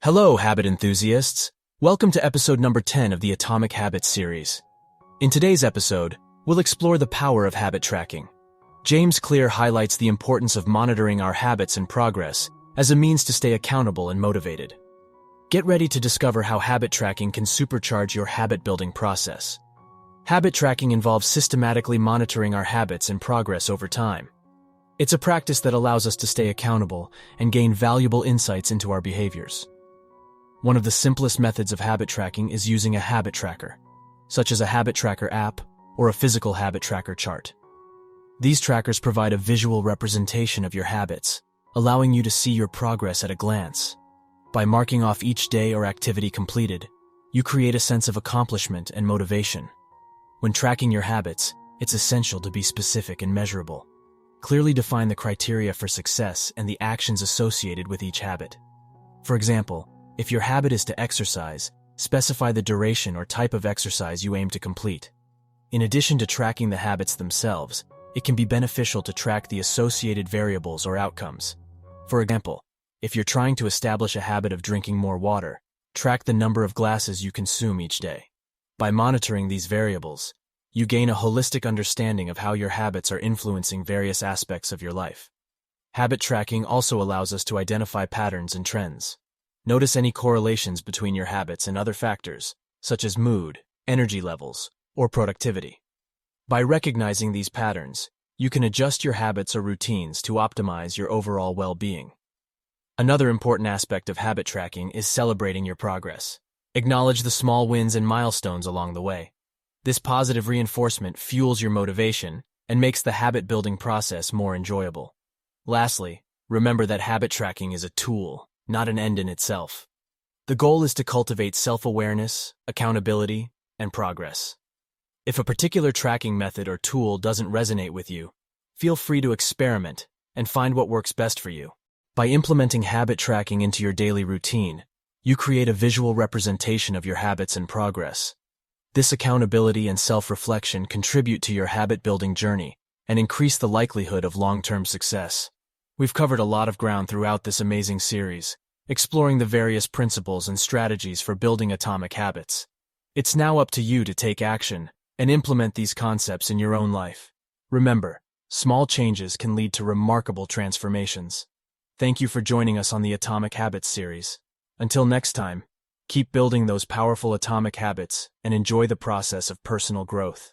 Hello, habit enthusiasts. Welcome to episode number 10 of the Atomic Habits series. In today's episode, we'll explore the power of habit tracking. James Clear highlights the importance of monitoring our habits and progress as a means to stay accountable and motivated. Get ready to discover how habit tracking can supercharge your habit-building process. Habit tracking involves systematically monitoring our habits and progress over time. It's a practice that allows us to stay accountable and gain valuable insights into our behaviors. One of the simplest methods of habit tracking is using a habit tracker, such as a habit tracker app or a physical habit tracker chart. These trackers provide a visual representation of your habits, allowing you to see your progress at a glance. By marking off each day or activity completed, you create a sense of accomplishment and motivation. When tracking your habits, it's essential to be specific and measurable. Clearly define the criteria for success and the actions associated with each habit. For example, if your habit is to exercise, specify the duration or type of exercise you aim to complete. In addition to tracking the habits themselves, it can be beneficial to track the associated variables or outcomes. For example, if you're trying to establish a habit of drinking more water, track the number of glasses you consume each day. By monitoring these variables, you gain a holistic understanding of how your habits are influencing various aspects of your life. Habit tracking also allows us to identify patterns and trends. Notice any correlations between your habits and other factors, such as mood, energy levels, or productivity. By recognizing these patterns, you can adjust your habits or routines to optimize your overall well-being. Another important aspect of habit tracking is celebrating your progress. Acknowledge the small wins and milestones along the way. This positive reinforcement fuels your motivation and makes the habit-building process more enjoyable. Lastly, remember that habit tracking is a tool, not an end in itself. The goal is to cultivate self-awareness, accountability, and progress. If a particular tracking method or tool doesn't resonate with you, feel free to experiment and find what works best for you. By implementing habit tracking into your daily routine, you create a visual representation of your habits and progress. This accountability and self-reflection contribute to your habit-building journey and increase the likelihood of long-term success. We've covered a lot of ground throughout this amazing series, exploring the various principles and strategies for building atomic habits. It's now up to you to take action and implement these concepts in your own life. Remember, small changes can lead to remarkable transformations. Thank you for joining us on the Atomic Habits series. Until next time, keep building those powerful atomic habits and enjoy the process of personal growth.